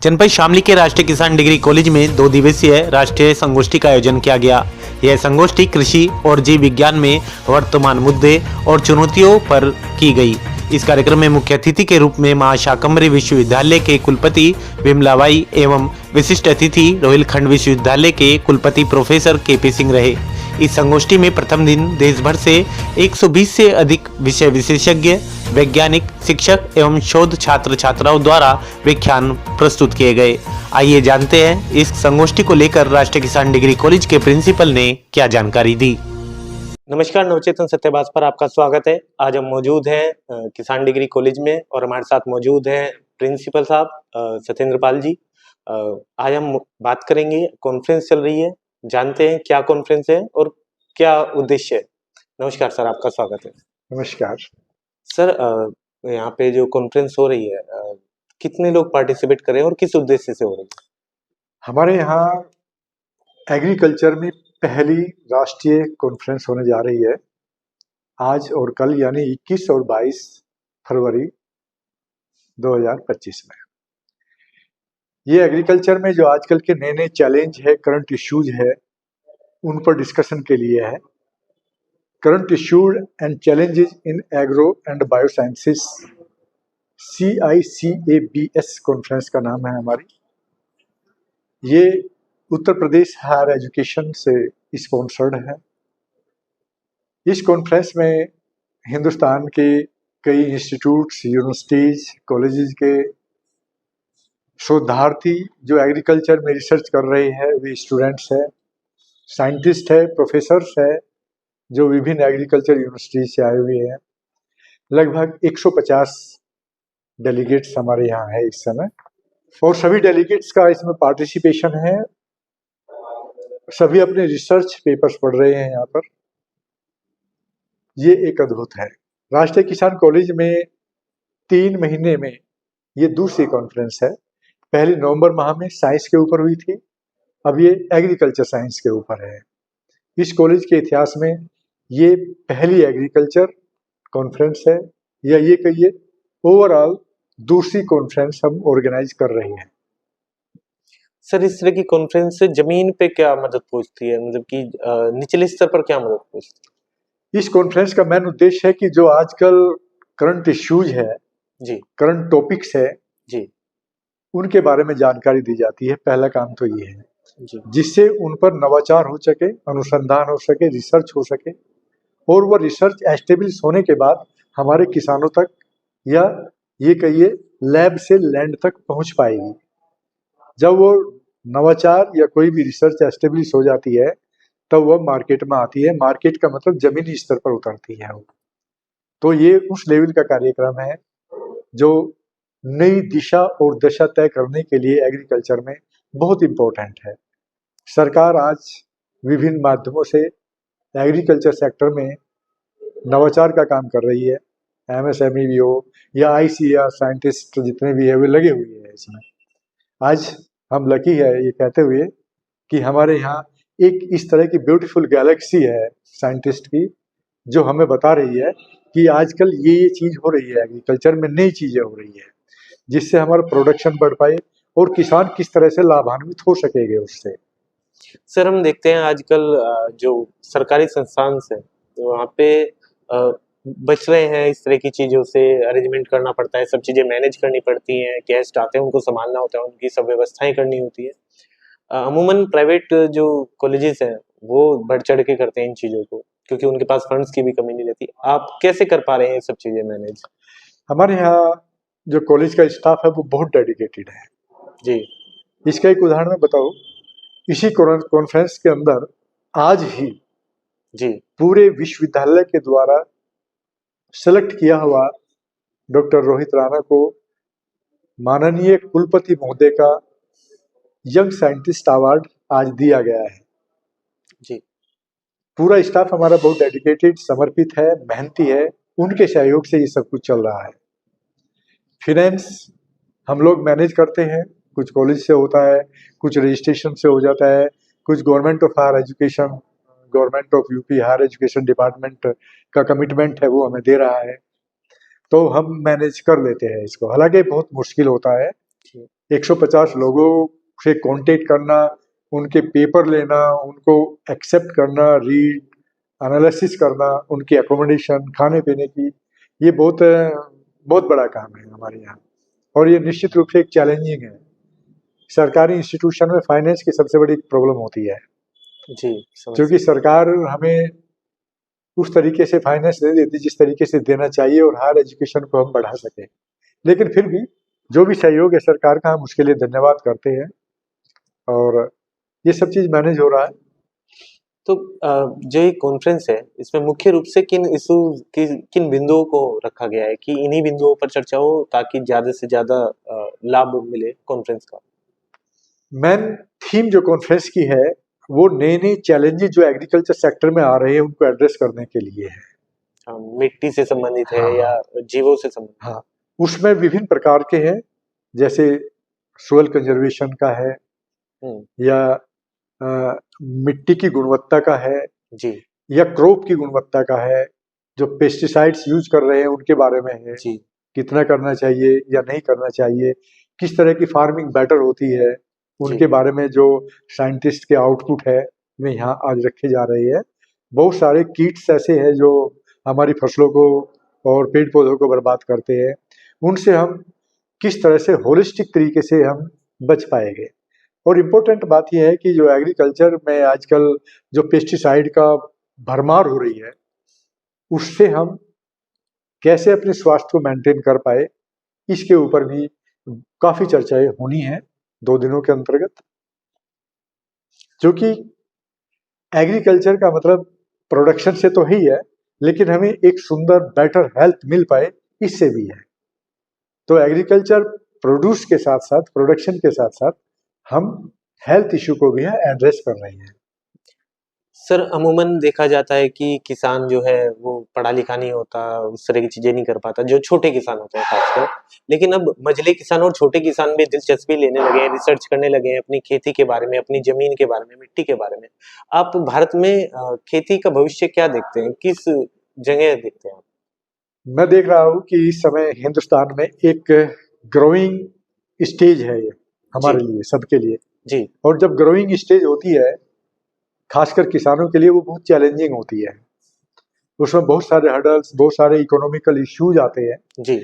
जनपद शामली के राष्ट्रीय किसान डिग्री कॉलेज में 2 दिवसीय राष्ट्रीय संगोष्ठी का आयोजन किया गया। यह संगोष्ठी कृषि और जीव विज्ञान में वर्तमान मुद्दे और चुनौतियों पर की गई। इस कार्यक्रम में मुख्य अतिथि के रूप में मां शाकंभरी विश्वविद्यालय के कुलपति विमलाबाई एवं विशिष्ट अतिथि रोहिलखंड विश्वविद्यालय के कुलपति प्रोफेसर के.पी. सिंह रहे। इस संगोष्ठी में प्रथम दिन देश भर से 120 से अधिक विषय विशेषज्ञ, वैज्ञानिक, शिक्षक एवं शोध छात्र छात्राओं द्वारा व्याख्यान प्रस्तुत किए गए। आइए जानते हैं इस संगोष्ठी को लेकर राष्ट्रीय किसान डिग्री कॉलेज के प्रिंसिपल ने क्या जानकारी दी। नमस्कार, नवचेतन सत्यवास पर आपका स्वागत है। आज हम मौजूद हैं किसान डिग्री कॉलेज में और हमारे साथ मौजूद हैं प्रिंसिपल साहब सत्येंद्र पाल जी। आज हम बात करेंगे, कॉन्फ्रेंस चल रही है, जानते हैं क्या कॉन्फ्रेंस है और क्या उद्देश्य है। नमस्कार सर, आपका स्वागत है। नमस्कार सर, यहाँ पे जो कॉन्फ्रेंस हो रही है, कितने लोग पार्टिसिपेट कर रहे हैं और किस उद्देश्य से हो रही है? हमारे यहाँ एग्रीकल्चर में पहली राष्ट्रीय कॉन्फ्रेंस होने जा रही है आज और कल, यानी 21 और 22 फरवरी 2025 में। ये एग्रीकल्चर में जो आजकल के नए नए चैलेंज है, करंट इश्यूज है, उन पर डिस्कशन के लिए है। Current issues and challenges in agro and biosciences, CICABS conference का नाम है हमारी। ये उत्तर प्रदेश हायर एजुकेशन से स्पॉन्सर्ड है। इस कॉन्फ्रेंस में हिंदुस्तान के कई इंस्टीट्यूट्स, यूनिवर्सिटीज, कॉलेजेस के शोधार्थी जो एग्रीकल्चर में रिसर्च कर रहे हैं, वे स्टूडेंट्स हैं, साइंटिस्ट है, प्रोफेसर्स है, जो विभिन्न एग्रीकल्चर यूनिवर्सिटीज से आए हुए हैं। लगभग 150 डेलीगेट्स हमारे यहाँ है इस समय, और सभी डेलीगेट्स का इसमें पार्टिसिपेशन है। सभी अपने रिसर्च पेपर्स पढ़ रहे हैं यहाँ पर। ये एक अद्भुत है। राष्ट्रीय किसान कॉलेज में 3 महीने में ये दूसरी कॉन्फ्रेंस है। पहली नवंबर माह में साइंस के ऊपर हुई थी, अब ये एग्रीकल्चर साइंस के ऊपर है। इस कॉलेज के इतिहास में ये पहली एग्रीकल्चर कॉन्फ्रेंस है, या ये कहिए ओवरऑल दूसरी कॉन्फ्रेंस हम ऑर्गेनाइज कर रहे हैं। सर, इस तरह की कॉन्फ्रेंस से जमीन पे क्या मदद पहुंचती है, मतलब कि निचले स्तर पर क्या मदद पहुंचती है? इस कॉन्फ्रेंस का मेन उद्देश्य है कि जो आजकल करंट इश्यूज है जी, करंट टॉपिक्स है जी, उनके बारे में जानकारी दी जाती है। पहला काम तो ये है जी, जिससे उन पर नवाचार हो सके, अनुसंधान हो सके, रिसर्च हो सके, और वो रिसर्च एस्टेब्लिश होने के बाद हमारे किसानों तक, या ये कहिए लैब से लैंड तक पहुंच पाएगी। जब वो नवाचार या कोई भी रिसर्च एस्टेब्लिश हो जाती है तब वह मार्केट में आती है। मार्केट का मतलब जमीनी स्तर पर उतरती है वो। तो ये उस लेवल का कार्यक्रम है जो नई दिशा और दशा तय करने के लिए एग्रीकल्चर में बहुत इम्पोर्टेंट है। सरकार आज विभिन्न माध्यमों से एग्रीकल्चर सेक्टर में नवाचार का काम कर रही है। MSME भी हो या ICAR साइंटिस्ट जितने भी है वे लगे हुए हैं इसमें। आज हम लकी है ये कहते हुए कि हमारे यहाँ एक इस तरह की ब्यूटीफुल गैलेक्सी है साइंटिस्ट की, जो हमें बता रही है कि आजकल ये चीज हो रही है, एग्रीकल्चर में नई चीजें हो रही है, जिससे हमारा प्रोडक्शन बढ़ पाए और किसान किस तरह से लाभान्वित हो सकेंगे उससे। सर, हम देखते हैं आजकल जो सरकारी संस्थान है तो वहाँ पे बच रहे हैं इस तरह की चीजों से। अरेंजमेंट करना पड़ता है, सब चीजें मैनेज करनी पड़ती हैं, गेस्ट आते हैं उनको संभालना होता है, उनकी सब व्यवस्थाएं करनी होती है। अमूमन प्राइवेट जो कॉलेजेस हैं वो बढ़ चढ़ के करते हैं इन चीजों को, क्योंकि उनके पास फंड्स की भी कमी नहीं रहती। आप कैसे कर पा रहे हैं ये सब चीजें मैनेज? हमारे यहाँ जो कॉलेज का स्टाफ है वो बहुत डेडिकेटेड है जी, इसका एक उदाहरण मैं बताऊं, इसी कॉन्फ्रेंस के अंदर आज ही जी, पूरे विश्वविद्यालय के द्वारा सेलेक्ट किया हुआ डॉक्टर रोहित राणा को माननीय कुलपति महोदय का यंग साइंटिस्ट अवार्ड आज दिया गया है। जी, पूरा स्टाफ हमारा बहुत डेडिकेटेड, समर्पित है, मेहनती है। उनके सहयोग से ये सब कुछ चल रहा है। फिनेंस हम लोग मैनेज करते हैं, कुछ कॉलेज से होता है, कुछ रजिस्ट्रेशन से हो जाता है, कुछ government of higher education, government of UP higher education department का कमिटमेंट है वो हमें दे रहा है, तो हम मैनेज कर लेते हैं इसको। हालांकि बहुत मुश्किल होता है जी। 150 लोगों से कांटेक्ट करना, उनके पेपर लेना, उनको एक्सेप्ट करना, रीड, एनालिसिस करना, उनकी एकोमोडेशन, खाने-पीने की, ये बहुत बड़ा काम है हमारे यहाँ और ये निश्चित रूप से एक चैलेंजिंग है। सरकारी इंस्टीट्यूशन में फाइनेंस की सबसे बड़ी प्रॉब्लम होती है, जी, समझ क्योंकि सरकार हमें उस तरीके से फाइनेंस नहीं देती जिस तरीके से देना चाहिए और हायर एजुकेशन को हम बढ़ा सकें। लेकिन फिर भी जो भी सहयोग है सरकार का, हम उसके लिए धन्यवाद करते हैं और ये सब चीज़ मैनेज हो रहा है। तो जो ये कॉन्फ्रेंस है, इसमें मुख्य रूप से किन इश्यूज किन बिंदुओं को रखा गया है कि इन्हीं बिंदुओं पर चर्चा हो ताकि ज़्यादा से ज़्यादा लाभ मिले कॉन्फ्रेंस का? मेन थीम जो कॉन्फ्रेंस की है, वो नए-नए चैलेंजेस जो एग्रीकल्चर सेक्टर में आ रहे हैं, उनको एड्रेस करने के लिए है। मिट्टी से संबंधित है हाँ, या हाँ। जीवों से संबंधित? हाँ, उसमें विभिन्न प्रकार के हैं, जैसे सोइल कंजर्वेशन का है हुँ, या मिट्टी की गुणवत्ता का है जी, या क्रॉप की गुणवत्ता का है, जो पेस्टिसाइड्स यूज़ कर रहे हैं उनके बारे में है, जी, कितना करना चाहिए या नहीं करना चाहिए, किस तरह की फार्मिंग बेटर होती है, जी, उनके बारे में जो साइंटिस्ट के आउटपुट है, वे यहाँ आज रखे जा रहे हैं। बहुत सारे कीट्स ऐसे हैं जो हमारी फसलों को और पेड़-पौधों को बर्बाद करते हैं, उनसे हम किस तरह से होलिस्टिक तरीके से हम बच पाएँगे। और इम्पोर्टेंट बात ये है कि जो एग्रीकल्चर में आजकल जो पेस्टिसाइड का भरमार हो रही है, उससे हम कैसे अपने स्वास्थ्य को मेंटेन कर पाए, इसके ऊपर भी काफ़ी चर्चाएँ होनी हैं 2 दिनों के अंतर्गत। क्योंकि एग्रीकल्चर का मतलब प्रोडक्शन से तो ही है, लेकिन हमें एक सुंदर बेटर हेल्थ मिल पाए, इससे भी है। तो एग्रीकल्चर प्रोड्यूस के साथ-साथ, प्रोडक्शन के साथ-साथ हम हेल्थ इश्यू को भी एड्रेस कर रहे हैं। सर अमूमन देखा जाता है कि किसान जो है वो पढ़ा-लिखा नहीं होता, उस तरह की चीज़ें नहीं कर पाता, जो छोटे किसान होते हैं खासकर। लेकिन अब मझले किसान और छोटे किसान भी दिलचस्पी लेने लगे हैं, रिसर्च करने लगे हैं अपनी खेती के बारे में, अपनी ज़मीन के बारे में, मिट्टी के बारे में। आप भारत में खेती का भविष्य क्या देखते हैं? किस जगह देखते हैं आप? मैं देख रहा हूँ कि इस समय हिंदुस्तान में एक ग्रोइंग स्टेज है ये, जी, हमारे लिए, सबके लिए। जी, और जब ग्रोइंग स्टेज होती है, खासकर किसानों के लिए वो बहुत चैलेंजिंग होती है। उसमें बहुत सारे हर्डल्स, बहुत सारे इकोनॉमिकल इश्यूज आते हैं। जी,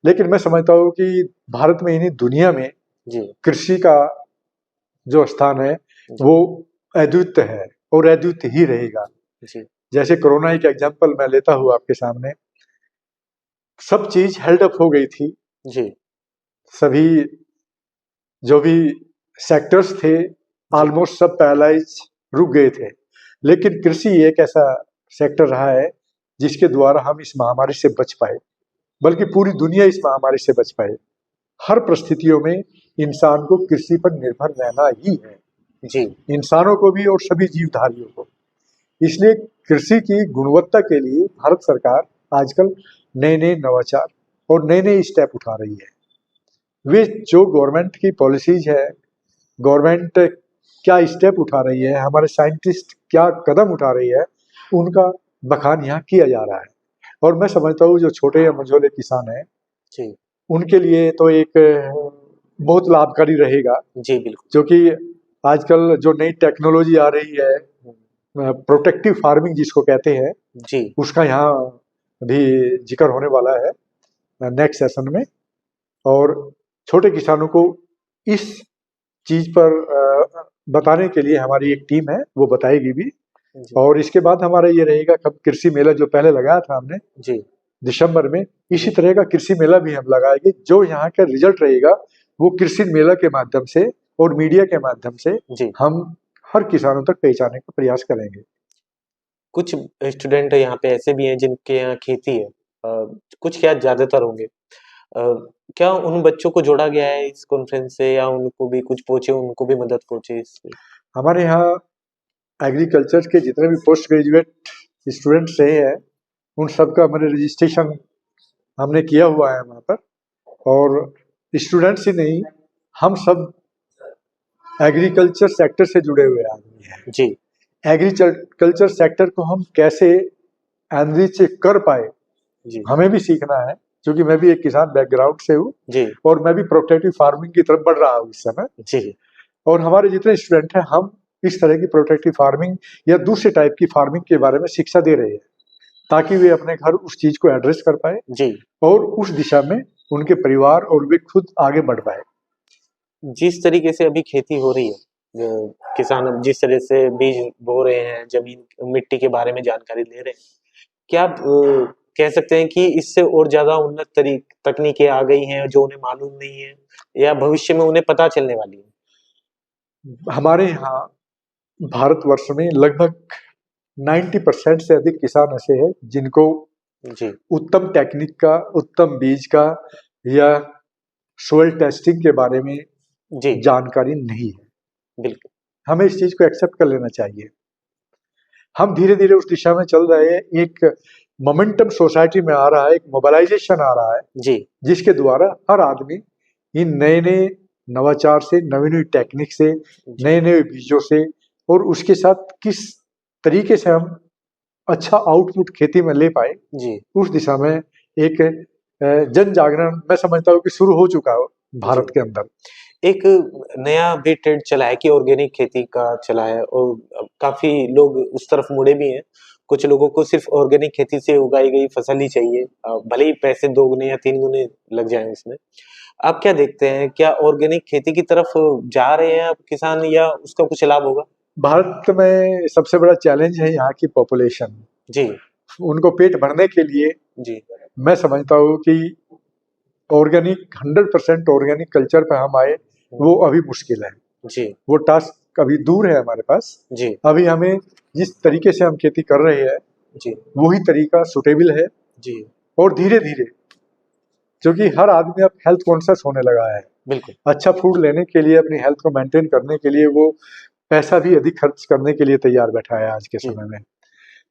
लेकिन मैं समझता हूँ कि भारत में ही नहीं, दुनिया में जी, कृषि का जो स्थान है, जी, वो अद्वितीय है और अद्वितीय ही रहेगा। जी, जैसे कोरोना एक एग्जांपल मैं लेता हूँ आपके सामने, सब चीज़ हेल्ड अप हो गई थी। जी, सभी जो भी सेक्टर्स थे, जी, ऑलमोस्ट सब पैरालाइज, रुक गए थे। लेकिन कृषि एक ऐसा सेक्टर रहा है, जिसके द्वारा हम इस महामारी से बच पाए, बल्कि पूरी दुनिया इस महामारी से बच पाए। हर परिस्थितियों में इंसान को कृषि पर निर्भर रहना ही है, जी, इंसानों को भी और सभी जीवधारियों को। इसलिए कृषि की गुणवत्ता के लिए भारत सरकार आजकल नए-नए नवाचार और नए-नए स्टेप उठा रही है। वे जो गवर्नमेंट की पॉलिसीज है, गवर्नमेंट क्या स्टेप उठा रही है, हमारे साइंटिस्ट क्या कदम उठा रही है, उनका बखान यहाँ किया जा रहा है। और मैं समझता हूँ जो छोटे या मझोले किसान हैं, जी, उनके लिए तो एक बहुत लाभकारी रहेगा, जी, बिल्कुल। क्योंकि आजकल जो नई टेक्नोलॉजी आ रही है, हुँ, प्रोटेक्टिव फार्मिंग जिसको कहते हैं, जी, उसका यहाँ भी जिक्र होने वाला है नेक्स्ट सेशन में। और छोटे किसानों को इस चीज़ पर बताने के लिए हमारी एक टीम है, वो बताएगी भी। जी, और इसके बाद हमारा ये रहेगा, कब कृषि मेला जो पहले लगाया था हमने जी, दिसंबर में, इसी जी, तरह का कृषि मेला भी हम लगाएंगे। जो यहाँ का रिजल्ट रहेगा, वो कृषि मेला के माध्यम से और मीडिया के माध्यम से जी। हम हर किसानों तक पहुँचाने का प्रयास करेंगे। कुछ स्टूडेंट यहाँ पे ऐसे भी हैं जिनके यहाँ खेती है, कुछ क्या ज़्यादातर होंगे। क्या उन बच्चों को जोड़ा गया है इस कॉन्फ्रेंस से या उनको भी कुछ पहुँचे, उनको भी मदद पहुँचे इससे? हमारे यहाँ एग्रीकल्चर के जितने भी पोस्ट ग्रेजुएट स्टूडेंट्स रहे हैं, उन सबका मैंने रजिस्ट्रेशन हमने किया हुआ है वहाँ पर। और स्टूडेंट्स ही नहीं, हम सब एग्रीकल्चर सेक्टर से जुड़े हुए आदमी हैं। जी, एग्रीकल्चर सेक्टर को हम कैसे एनरिच कर पाए, जी, हमें भी सीखना है। क्योंकि मैं भी एक किसान बैकग्राउंड से हूँ जी और मैं भी प्रोटेक्टिव फार्मिंग की तरफ बढ़ रहा हूँ इस समय। जी और हमारे जितने स्टूडेंट हैं हम इस तरह की प्रोटेक्टिव फार्मिंग या दूसरे टाइप की फार्मिंग के बारे में शिक्षा दे रहे हैं ताकि वे अपने घर उस चीज को एड्रेस कर पाए जी। और उस दिशा में उनके परिवार और वे खुद आगे बढ़ पाए। जिस तरीके से अभी खेती हो रही है, किसान अब जिस तरह से बीज बो रहे हैं, जमीन मिट्टी के बारे में जानकारी ले रहे हैं, क्या आप कह सकते हैं कि इससे और ज्यादा उन्नत तकनीकें आ गई हैं जो उन्हें मालूम नहीं है या भविष्य में उन्हें पता चलने वाली है? हमारे यहाँ भारतवर्ष में लगभग 90% से अधिक किसान ऐसे हैं जिनको जी उत्तम टेक्निक का, उत्तम बीज का या सोइल टेस्टिंग के बारे में जी जानकारी नहीं है। बिल्कुल। हमें इस चीज को एक्सेप्ट कर लेना चाहिए। हम धीरे धीरे उस दिशा में चल रहे हैं। एक मोमेंटम सोसाइटी में आ रहा है, एक मोबिलाइजेशन आ रहा है जी जिसके द्वारा हर आदमी इन नए नए नवाचार से, नई नई टेक्निक से, नए नए बीजों से और उसके साथ किस तरीके से हम अच्छा आउटपुट खेती में ले पाए, जी उस दिशा में एक जन जागरण मैं समझता हूँ कि शुरू हो चुका है भारत के अंदर। एक नया भी ट्रेंड चला है कि ऑर्गेनिक खेती का चला है और काफी लोग उस तरफ मुड़े भी हैं। कुछ लोगों को सिर्फ ऑर्गेनिक खेती से उगाई गई फसल ही चाहिए, भले ही पैसे 2 गुने या 3 गुने लग जाएं उसमें। आप क्या देखते हैं, क्या ऑर्गेनिक खेती की तरफ जा रहे हैं अब किसान या उसका कुछ लाभ होगा? भारत में सबसे बड़ा चैलेंज है यहाँ की पॉपुलेशन। जी उनको पेट भरने के लिए जी मैं समझता हूँ कि ऑर्गेनिक 100% ऑर्गेनिक कल्चर पे हम आए वो अभी मुश्किल है। जी वो टास्क अभी दूर है हमारे पास। जी अभी हमें जिस तरीके से हम खेती कर रहे हैं जी वही तरीका सुटेबल है जी और धीरे धीरे क्योंकि हर आदमी अब हेल्थ कॉन्शियस होने लगा है। बिल्कुल। अच्छा फूड लेने के लिए, अपनी हेल्थ को मेंटेन करने के लिए वो पैसा भी अधिक खर्च करने के लिए तैयार बैठा है आज के जी। समय में।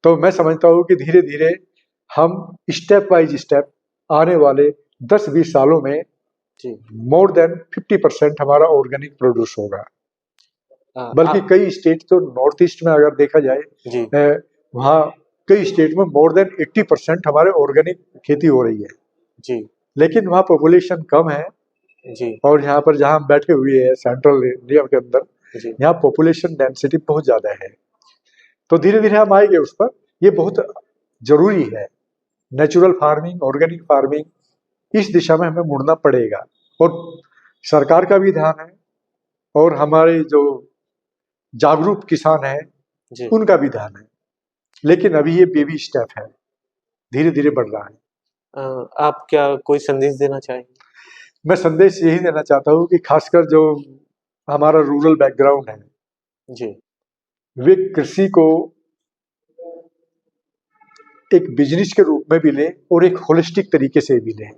तो मैं समझता हूँ कि धीरे धीरे हम स्टेप बाय स्टेप आने वाले 10-20 सालों में जी मोर देन 50% हमारा ऑर्गेनिक प्रोड्यूस होगा। बल्कि कई स्टेट तो नॉर्थ ईस्ट में अगर देखा जाए जी वहाँ कई स्टेट में मोर देन 80% हमारे ऑर्गेनिक खेती हो रही है। जी लेकिन वहाँ पॉपुलेशन कम है जी और यहाँ पर जहाँ हम बैठे हुए हैं सेंट्रल इंडिया के अंदर, जी यहाँ पॉपुलेशन डेंसिटी बहुत ज्यादा है। तो धीरे धीरे हम आएंगे उस पर। ये बहुत जरूरी है। नेचुरल फार्मिंग, ऑर्गेनिक फार्मिंग, इस दिशा में हमें मुड़ना पड़ेगा और सरकार का भी ध्यान है और हमारे जो जागरूक किसान हैं जी। उनका भी ध्यान है। लेकिन अभी ये बेबी स्टेप है, धीरे धीरे बढ़ रहा है। आप क्या कोई संदेश देना चाहेंगे? मैं संदेश यही देना चाहता हूँ कि खासकर जो हमारा रूरल बैकग्राउंड है जी वे कृषि को एक बिजनेस के रूप में भी लें और एक होलिस्टिक तरीके से भी लें।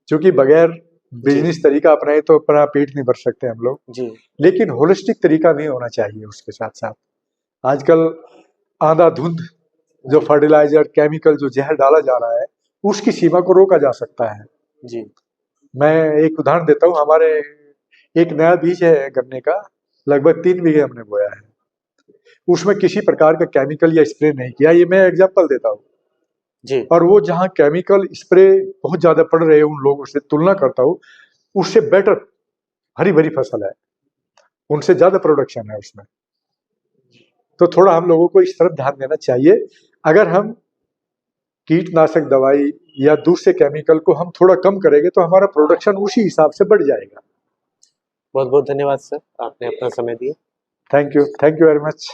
क्योंकि बगैर बिजनेस तरीका अपनाए तो अपना पेट नहीं भर सकते हम लोग। जी लेकिन होलिस्टिक तरीका नहीं होना चाहिए। उसके साथ साथ आजकल आंधाधुंध जो फर्टिलाइजर, केमिकल, जो जहर डाला जा रहा है उसकी सीमा को रोका जा सकता है। जी मैं एक उदाहरण देता हूँ। हमारे एक नया बीज है गन्ने का, लगभग 3 बीघे हमने बोया है। उसमें किसी प्रकार का केमिकल या स्प्रे नहीं किया। ये मैं एग्जांपल देता हूँ। जी और वो जहाँ केमिकल स्प्रे बहुत ज्यादा पड़ रहे हैं उन लोगों से तुलना करता हूँ, उससे बेटर हरी भरी फसल है, उनसे ज्यादा प्रोडक्शन है उसमें। तो थोड़ा हम लोगों को इस तरफ ध्यान देना चाहिए। अगर हम कीटनाशक दवाई या दूसरे केमिकल को हम थोड़ा कम करेंगे तो हमारा प्रोडक्शन उसी हिसाब से बढ़ जाएगा। बहुत बहुत धन्यवाद सर, आपने अपना समय दिया। Thank you very much.